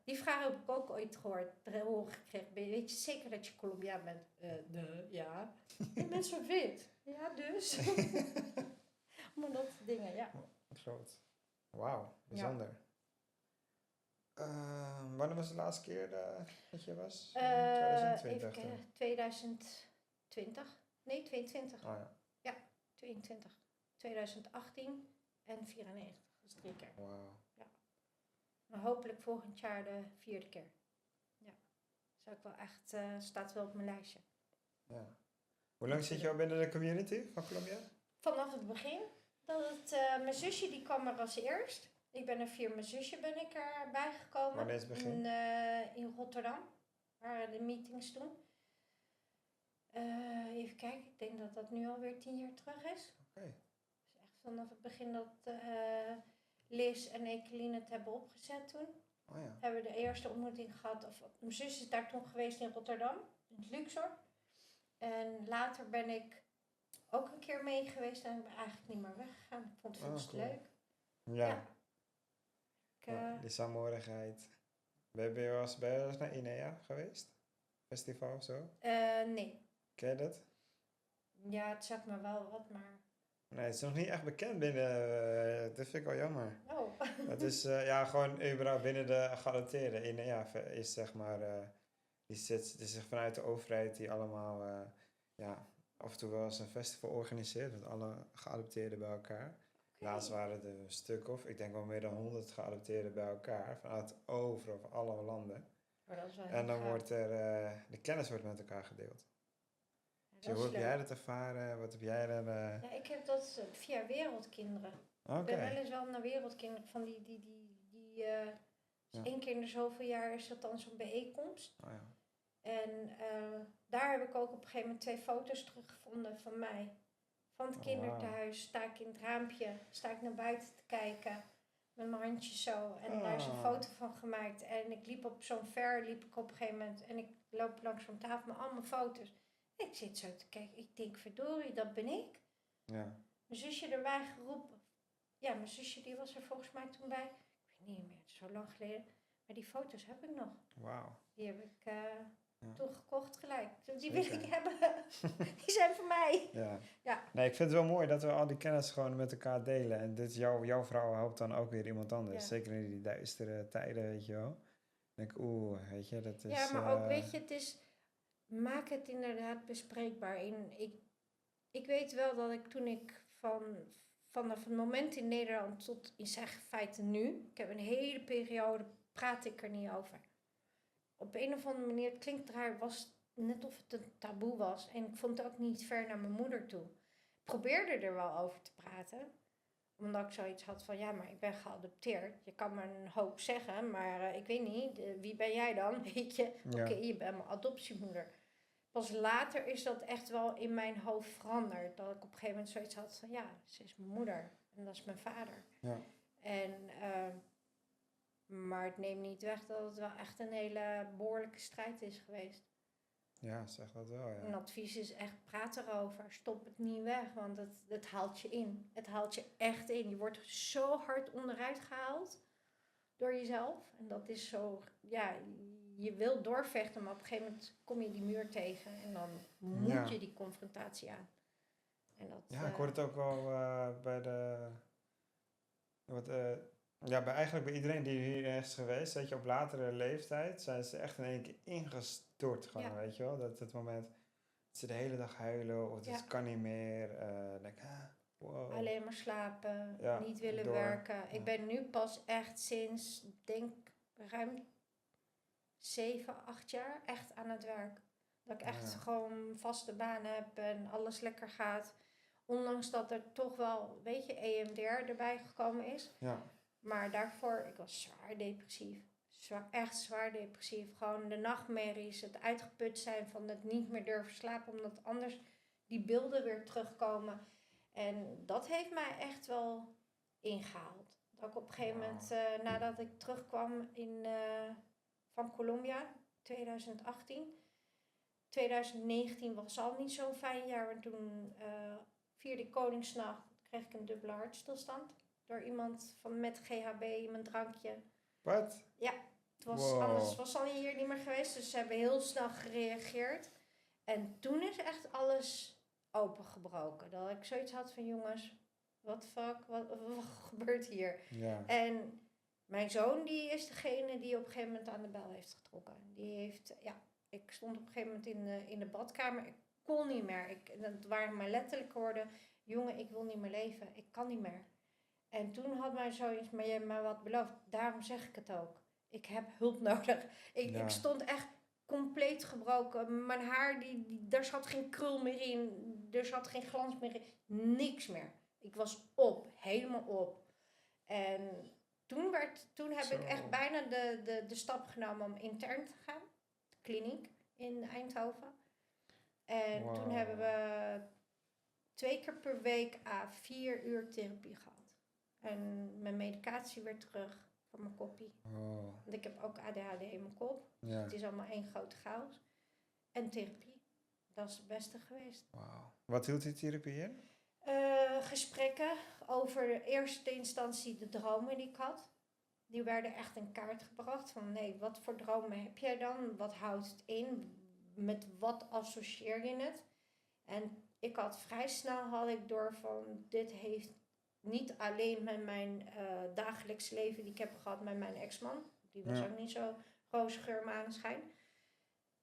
Die vraag heb ik ook ooit gehoord. Horen gekregen. Weet je zeker dat je Colombiaan bent? Ja. En mensen wit. Ja, dus. Maar dat soort dingen, ja.
Groot. Wauw, bijzonder. Wanneer was de laatste keer dat je was? 2020?
2020. Nee, 22.
Oh ja.
Ja, 22. 2018 en 94. Dat is 3 keer.
Wauw.
Ja. Maar hopelijk volgend jaar de 4e keer. Ja. Zou ik wel echt, staat wel op mijn lijstje.
Ja. Hoe lang zit je al binnen de community van Colombia?
Vanaf het begin. Mijn zusje die kwam er als eerst. Ik ben er via mijn zusje erbij gekomen.
Wanneer is het begin?
In Rotterdam. Waar de meetings doen. Even kijken. Ik denk dat dat nu alweer 10 jaar terug is.
Oké.
Dus echt vanaf het begin dat Liz en Ekeline het hebben opgezet toen.
Oh ja.
Hebben we de eerste ontmoeting gehad. Mijn zus is daar toen geweest in Rotterdam. In het Luxor. En later ben ik ook een keer mee geweest. En ik ben eigenlijk niet meer weggegaan. Ik vond het veel te leuk.
Ja. Die saamhorigheid. Ben je wel eens naar INEA geweest? Festival of zo?
Nee.
Ken je dat?
Ja, het zegt me wel wat, maar...
Nee, het is nog niet echt bekend binnen... dat vind ik wel jammer.
Oh.
Het is gewoon überhaupt binnen de geadopteerden. INEA is zeg maar... het is vanuit de overheid die allemaal... af en toe wel eens een festival organiseert. Met alle geadopteerden bij elkaar. Laatst waren er een stuk of, ik denk wel meer dan 100 geadopteerden bij elkaar. Vanuit overal, van alle landen.
Oh, dat is wel
en dan
gaaf.
wordt de kennis wordt met elkaar gedeeld. Dus hoe heb jij dat ervaren? Wat heb jij dan...
Ja, ik heb dat via Wereldkinderen.
Okay.
Ik ben wel eens wel naar Wereldkinderen van dus 1 keer in de zoveel jaar is dat dan zo'n bijeenkomst.
Oh, ja.
En daar heb ik ook op een gegeven moment 2 foto's teruggevonden van mij. Van het kinderthuis sta ik in het raampje, sta ik naar buiten te kijken. Met mijn handjes zo. En daar is een foto van gemaakt. En ik liep op zo'n liep ik op een gegeven moment. En ik loop langs zo'n tafel met allemaal foto's. En ik zit zo te kijken. Ik denk, verdorie, dat ben ik.
Ja.
Mijn zusje erbij geroepen. Ja, mijn zusje die was er volgens mij toen bij. Ik weet niet meer, het is zo lang geleden. Maar die foto's heb ik nog.
Wauw.
Die heb ik toen gekocht gelijk. Die wil ik hebben. Die zijn voor mij.
Ja. Nee, ik vind het wel mooi dat we al die kennis gewoon met elkaar delen. En dit jouw vrouw helpt dan ook weer iemand anders. Ja. Zeker in die duistere tijden, weet je wel. Dan denk ik, weet je, dat is...
Ja, maar ook, weet je, het is... Maak het inderdaad bespreekbaar. Ik weet wel dat ik toen ik vanaf het moment in Nederland tot in feite nu... Ik heb een hele periode, praat ik er niet over. Op een of andere manier, het klinkt raar, was net of het een taboe was. En ik vond het ook niet ver naar mijn moeder toe. Ik probeerde er wel over te praten. Omdat ik zoiets had van, ja, maar ik ben geadopteerd. Je kan me een hoop zeggen, maar ik weet niet. Wie ben jij dan? Weet je, oké, je bent mijn adoptiemoeder. Pas later is dat echt wel in mijn hoofd veranderd. Dat ik op een gegeven moment zoiets had van, ja, ze is mijn moeder. En dat is mijn vader.
Ja.
Maar het neemt niet weg dat het wel echt een hele behoorlijke strijd is geweest.
Ja, zeg dat wel, ja.
Een advies is echt, praat erover. Stop het niet weg, want het haalt je in. Het haalt je echt in. Je wordt zo hard onderuit gehaald door jezelf. En dat is zo, ja, je wil doorvechten, maar op een gegeven moment kom je die muur tegen. En dan moet je die confrontatie aan. En dat,
ik hoor het ook wel bij eigenlijk bij iedereen die hier is geweest, dat je op latere leeftijd zijn ze echt in één keer ingestort gewoon, weet je wel. Dat het moment dat ze de hele dag huilen of het kan niet meer. Denk, wow.
Alleen maar slapen, niet willen werken. Ja. Ik ben nu pas echt sinds, denk ruim 7, 8 jaar echt aan het werk. Dat ik echt gewoon vaste baan heb en alles lekker gaat. Ondanks dat er toch wel, weet je, EMDR erbij gekomen is.
Ja.
Maar daarvoor, ik was zwaar depressief. Echt zwaar depressief. Gewoon de nachtmerries, het uitgeput zijn van het niet meer durven slapen. Omdat anders die beelden weer terugkomen. En dat heeft mij echt wel ingehaald. Dat ik op een gegeven moment, nadat ik terugkwam van Colombia, 2018. 2019 was al niet zo'n fijn jaar. Want toen 4e Koningsnacht kreeg ik een dubbele hartstilstand. Door iemand met GHB, mijn drankje.
Wat?
Ja, het was,
Wow.
anders was al een jaar niet meer geweest. Dus ze hebben heel snel gereageerd. En toen is echt alles opengebroken. Dat ik zoiets had van jongens, what the fuck, wat gebeurt hier?
Ja.
En mijn zoon die is degene die op een gegeven moment aan de bel heeft getrokken. Die heeft, ik stond op een gegeven moment in de badkamer. Ik kon niet meer. Dat waren mijn letterlijke woorden. Jongen, ik wil niet meer leven. Ik kan niet meer. En toen had mijn zoon iets, maar jij hebt mij wat beloofd. Daarom zeg ik het ook. Ik heb hulp nodig. Ik stond echt compleet gebroken. Mijn haar, daar zat geen krul meer in. Er zat geen glans meer in. Niks meer. Ik was helemaal op. En toen heb ik echt bijna de stap genomen om intern te gaan. De kliniek in Eindhoven. En toen hebben we 2 keer per week 4 uur therapie gehad. En mijn medicatie weer terug van mijn koppie. Want ik heb ook ADHD in mijn kop.
Ja.
Het is allemaal één grote chaos. En therapie. Dat is het beste geweest.
Wauw. Wat hield die therapie in?
Gesprekken over de eerste instantie de dromen die ik had. Die werden echt in kaart gebracht. Van nee, wat voor dromen heb jij dan? Wat houdt het in? Met wat associeer je het? En ik had vrij snel door van dit heeft niet alleen met mijn dagelijks leven die ik heb gehad met mijn ex-man. Die was ook niet zo roze geur maneschijn.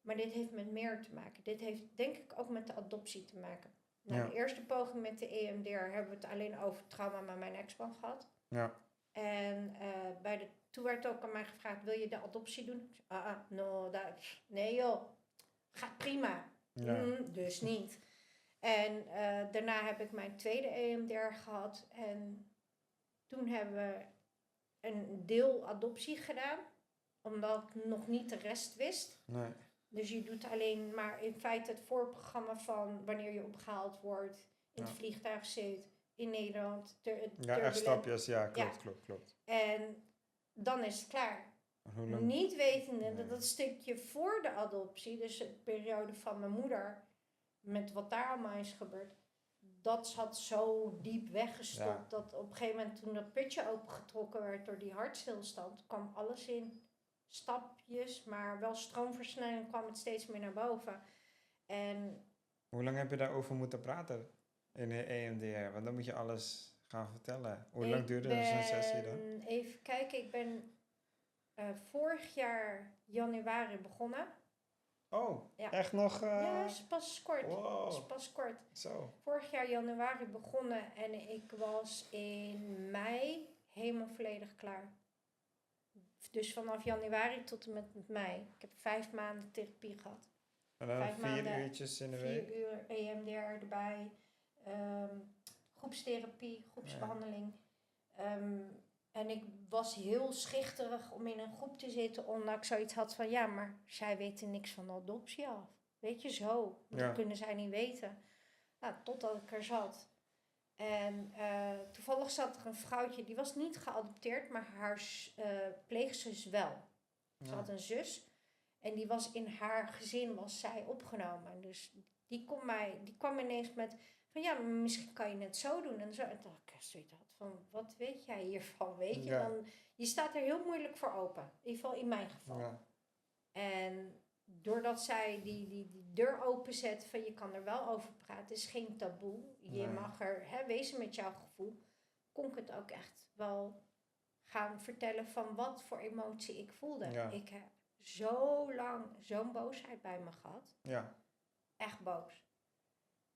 Maar dit heeft met meer te maken. Dit heeft denk ik ook met de adoptie te maken. De eerste poging met de EMDR hebben we het alleen over trauma met mijn ex-man gehad.
Ja.
En toen werd ook aan mij gevraagd, wil je de adoptie doen? Nee joh, gaat prima.
Ja.
Dus niet. En daarna heb ik mijn tweede EMDR gehad. En toen hebben we een deel adoptie gedaan. Omdat ik nog niet de rest wist.
Nee.
Dus je doet alleen maar in feite het voorprogramma van wanneer je opgehaald wordt. In het vliegtuig zit. In Nederland.
Echt stapjes. Ja, klopt.
En dan is het klaar. Niet wetende dat stukje voor de adoptie. Dus de periode van mijn moeder. Met wat daar allemaal is gebeurd. Dat zat zo diep weggestopt. Dat op een gegeven moment toen dat putje opengetrokken werd door die hartstilstand. Kwam alles in stapjes. Maar wel stroomversnelling kwam het steeds meer naar boven. En
hoe lang heb je daarover moeten praten in de EMDR? Want dan moet je alles gaan vertellen. Hoe lang duurde zo'n sessie dan?
Even kijken, ik ben vorig jaar januari begonnen.
Echt nog?
Ja, is pas kort.
Wow.
Is pas kort.
Zo.
Vorig jaar januari begonnen en ik was in mei helemaal volledig klaar. Dus vanaf januari tot en met mei. Ik heb 5 maanden therapie gehad.
En dan 4 uurtjes in de week?
4 uur EMDR erbij. Groepstherapie, groepsbehandeling. En ik was heel schichterig om in een groep te zitten. Omdat ik zoiets had van ja, maar zij weten niks van de adoptie af. Weet je, zo. Dat kunnen zij niet weten. Nou, totdat ik er zat. En toevallig zat er een vrouwtje, die was niet geadopteerd, maar haar pleegzus wel. Ze had een zus en die was in haar gezin, was zij opgenomen. Dus die kwam ineens met van ja, misschien kan je het zo doen en zo. En toen dacht ik zoiets had van, wat weet jij hiervan, weet je? Dan, je staat er heel moeilijk voor open, in ieder geval in mijn geval. Ja. En doordat zij die deur openzet van je kan er wel over praten, het is geen taboe. Je mag er wezen met jouw gevoel. Kon ik het ook echt wel gaan vertellen van wat voor emotie ik voelde. Ja. Ik heb zo lang zo'n boosheid bij me gehad.
Ja.
Echt boos.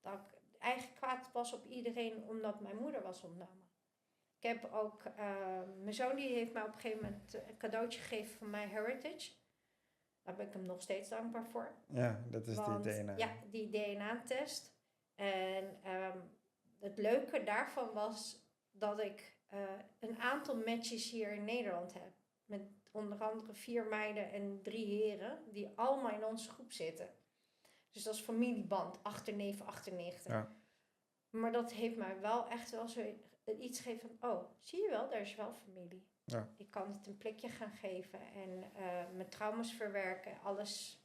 Dat ik eigenlijk kwaad was op iedereen omdat mijn moeder was ontnomen. Ik heb ook, mijn zoon die heeft mij op een gegeven moment een cadeautje gegeven van My Heritage. Daar ben ik hem nog steeds dankbaar voor.
Ja, dat is die DNA.
Ja, die DNA-test. En het leuke daarvan was dat ik een aantal matches hier in Nederland heb. Met onder andere 4 meiden en 3 heren. Die allemaal in onze groep zitten. Dus dat is familieband, achterneef, achternichten. Ja. Maar dat heeft mij wel echt wel zo iets gegeven van, oh, zie je wel, daar is wel familie. Ja. Ik kan het een plekje gaan geven en mijn trauma's verwerken, alles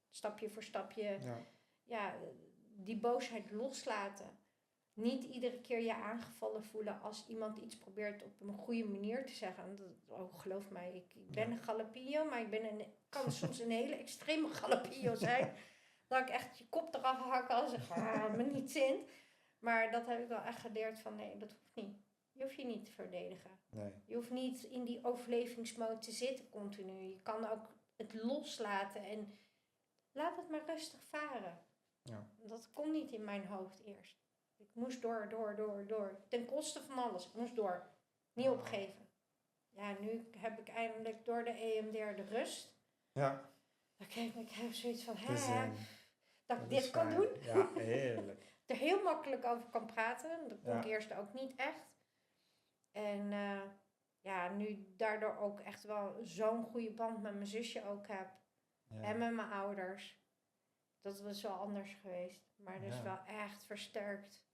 stapje voor stapje. Ja, die boosheid loslaten. niet iedere keer je aangevallen voelen als iemand iets probeert op een goede manier te zeggen. En geloof mij, ik ben een jalapeno, maar kan soms een hele extreme jalapeno zijn. Dat ik echt je kop eraf hakken als ik me niet zint. Maar dat heb ik wel echt geleerd van nee, dat hoeft niet. Je hoeft je niet te verdedigen.
Nee.
Je hoeft niet in die overlevingsmode te zitten continu. Je kan ook het loslaten en laat het maar rustig varen.
Ja.
Dat kon niet in mijn hoofd eerst. Ik moest door. Ten koste van alles. Ik moest door. Niet opgeven. Ja, nu heb ik eindelijk door de EMDR de rust.
Ja.
Ik heb zoiets van, dat ik
dat
dit
is
kan
fijn.
doen.
Ja, heerlijk.
Er heel makkelijk over kan praten. Dat kon ik
Ja.
eerst ook niet echt. En nu daardoor ook echt wel zo'n goede band met mijn zusje ook heb.
Ja.
En met mijn ouders. Dat was wel anders geweest. Maar dus wel echt versterkt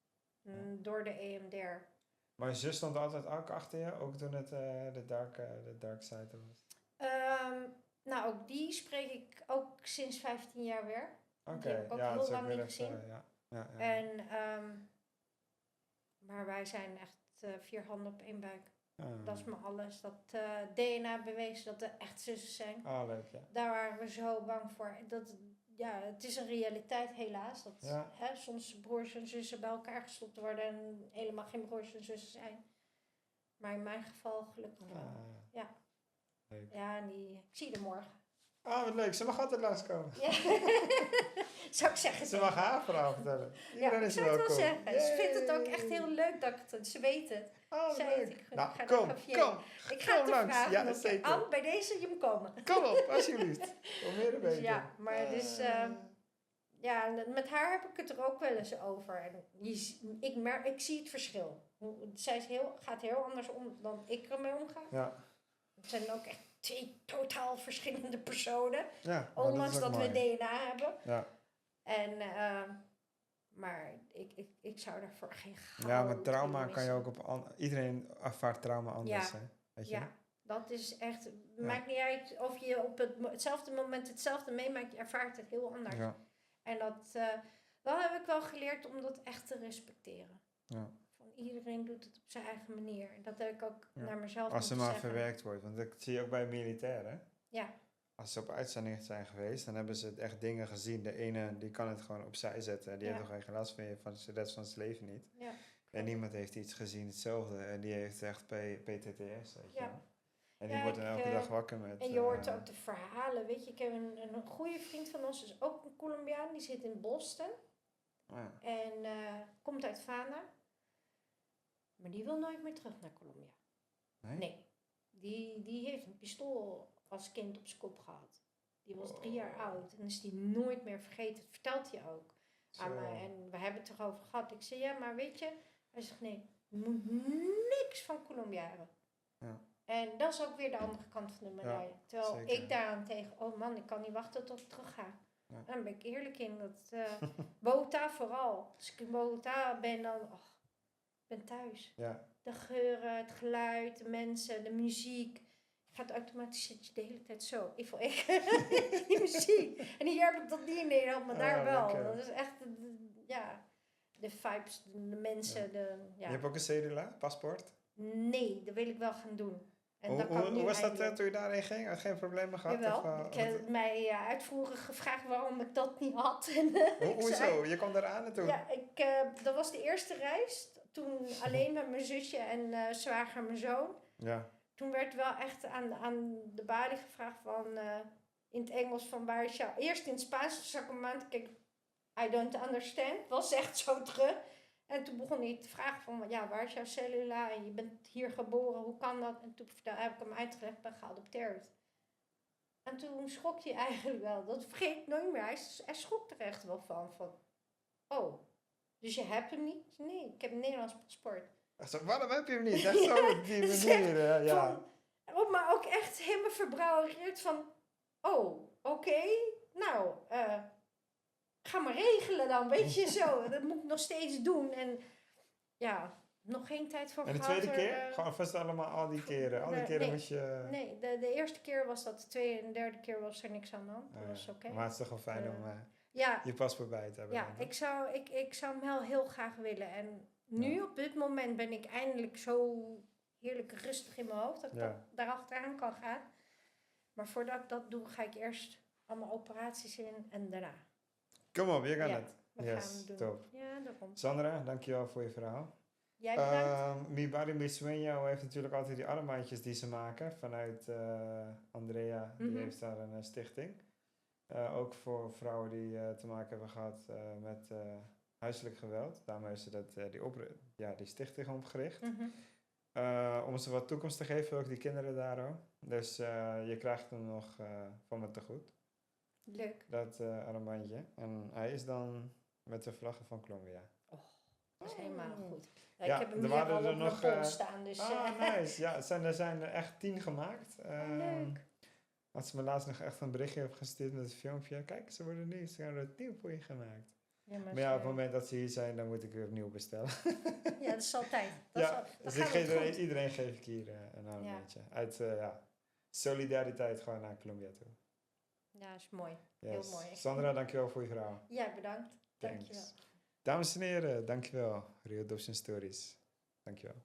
door de EMDR.
Maar je zus stond altijd ook achter je? Ook toen het de dark side was?
Nou, ook die spreek ik ook sinds 15 jaar weer. Die
Oké,
heb ik ook
ja,
heel
dat is ook
lang
weer
niet
even...
gezien.
Ja.
En, maar wij zijn echt 4 handen op 1 buik. Dat is me alles. Dat DNA bewezen dat er echt zussen zijn.
Leuk, ja.
Daar waren we zo bang voor. Het is een realiteit helaas. Dat soms broers en zussen bij elkaar gestopt worden en helemaal geen broers en zussen zijn. Maar in mijn geval gelukkig wel. Ja.
Leuk.
Ja, en ik zie je er morgen.
Wat leuk. Ze mag altijd langskomen.
Ja. Zou ik zeggen.
Ze mag haar verhaal vertellen.
Ja, ik
is
zou het wel
welkom.
zeggen.
Yay.
Ze vindt het ook echt heel leuk dat ik het... Ze weet het.
Leuk.
Ik ga
kom.
Ik ga het
langs.
vragen.
Ja, zeker.
Anne, bij deze je moet komen.
Kom op, alsjeblieft. Hoe meer de beter.
Ja, maar dus... met haar heb ik het er ook wel eens over. En ik zie het verschil. Zij gaat heel anders om dan ik ermee omga.
Ja.
Het zijn ook echt 2 totaal verschillende personen.
Ja,
ondanks dat we DNA hebben.
Ja.
En, maar ik zou daarvoor geen goud
Ja, maar trauma
willen
kan je
missen.
ook op... Iedereen ervaart trauma anders,
Ja.
hè? Weet je?
Ja, dat is echt... Maakt niet uit of je op hetzelfde moment hetzelfde meemaakt. Je ervaart het heel anders.
Ja.
En dat heb ik wel geleerd om dat echt te respecteren.
Ja.
Van iedereen doet het op zijn eigen manier. En dat heb ik ook naar mezelf
Als ze
moeten
maar
zeggen.
verwerkt wordt. Want dat zie je ook bij militairen.
Ja.
Als ze op uitzending zijn geweest, dan hebben ze echt dingen gezien. De ene die kan het gewoon opzij zetten. Die heeft nog geen last meer van de rest van zijn leven niet.
Ja.
En niemand heeft iets gezien hetzelfde. En die heeft echt PTTS, weet je wel. En die
Ja,
wordt dan elke dag wakker met...
En je hoort ook de verhalen. Weet je, ik heb een goede vriend van ons, is ook een Colombiaan. Die zit in Boston. En komt uit Fana. Maar die wil nooit meer terug naar Colombia. Nee. Die heeft een pistool als kind op zijn kop gehad. Die was 3 jaar oud. En is die nooit meer vergeten. Dat vertelt hij ook aan mij. En we hebben het erover gehad. Ik zei, ja, maar weet je... Hij zegt, nee, je moet niks van Colombia hebben.
Ja.
En dat is ook weer de andere kant van de medaille.
Ja,
terwijl
zeker.
ik daarentegen... Oh man, ik kan niet wachten tot ik terug ga.
Ja.
Daar ben ik eerlijk in. Bogota vooral. Als ik in Bogota ben, dan... ik ben thuis.
Ja.
De geuren, het geluid, de mensen, de muziek. Gaat automatisch zit je de hele tijd zo. Die muziek. En hier heb ik dat niet in Nederland, maar daar wel.
Lekker.
Dat is echt, de vibes, de mensen.
Je hebt ook een cedula, paspoort?
Nee, dat wil ik wel gaan doen. En
Hoe was dat toen je daarheen ging? Had je geen problemen gehad?
Jawel, ik heb mij uitvoerig gevraagd waarom ik dat niet had.
Hoezo? Je kwam eraan en toen?
Ja, dat was de eerste reis. Toen alleen met mijn zusje en zwager en mijn zoon.
Ja.
Toen werd wel echt aan de balie gevraagd van... in het Engels van waar is jouw... Eerst in het Spaans, dus zag ik hem aan te kijken... I don't understand. Was echt zo terug. En toen begon hij te vragen van... Ja, waar is jouw cellula? En je bent hier geboren, hoe kan dat? En toen heb ik hem uitgelegd, ik ben geadopteerd. En toen schrok hij eigenlijk wel. Dat vergeet ik nooit meer. Hij schrok er echt wel van. Oh, dus je hebt hem niet? Nee, ik heb een Nederlands paspoort.
Waarom heb je hem niet? Echt zo op die manier, ja.
Maar ook echt helemaal verbrouwereerd van... Oh, oké. Nou, ga maar regelen dan, weet je zo. Dat moet ik nog steeds doen. En ja, nog geen tijd voor
gehad. En de tweede keer? Gewoon vast allemaal al die keren. Al die keren moest je...
Nee, de eerste keer was dat. De tweede en de derde keer was er niks aan de hand. Dat was oké.
Maar het is toch wel fijn om
ja,
je paspoort bij te hebben.
Ja, ik zou hem wel heel graag willen. En Nu op dit moment ben ik eindelijk zo heerlijk rustig in mijn hoofd dat ik daarachteraan kan gaan. Maar voordat ik dat doe, ga ik eerst allemaal operaties in en daarna.
Kom op, je kan het.
We gaan het doen.
Top.
Ja, daarom.
Sandra, dankjewel voor je verhaal.
Jij bedankt.
Mibari Miswenjo heeft natuurlijk altijd die armbandjes die ze maken vanuit Andrea. Die heeft daar een stichting. Ook voor vrouwen die te maken hebben gehad met huiselijk geweld. Daarom heeft ze die stichting opgericht. Om ze wat toekomst te geven, ook die kinderen daar ook. Dus je krijgt hem nog van me te goed.
Leuk.
Dat armbandje. En hij is dan met de vlaggen van Colombia.
Dat is helemaal goed.
Ja,
ik heb hem hier al op mijn pols staan. Dus,
nice. Ja, er zijn er echt 10 gemaakt.
Leuk.
Had ze me laatst nog echt een berichtje op gestuurd met een filmpje. Kijk, ze hebben er 10 voor je gemaakt.
Ja,
maar ja, op het moment dat ze hier zijn, dan moet ik weer opnieuw bestellen.
Ja, dat is altijd.
Dus iedereen geef ik hier een armbandje. Uit solidariteit gewoon naar Colombia toe.
Ja, dat is mooi.
Yes.
Heel mooi.
Sandra, dankjewel voor je verhaal.
Ja, bedankt.
Thanks.
Dankjewel.
Dames en heren, dankjewel. Real Adoption Stories. Dankjewel.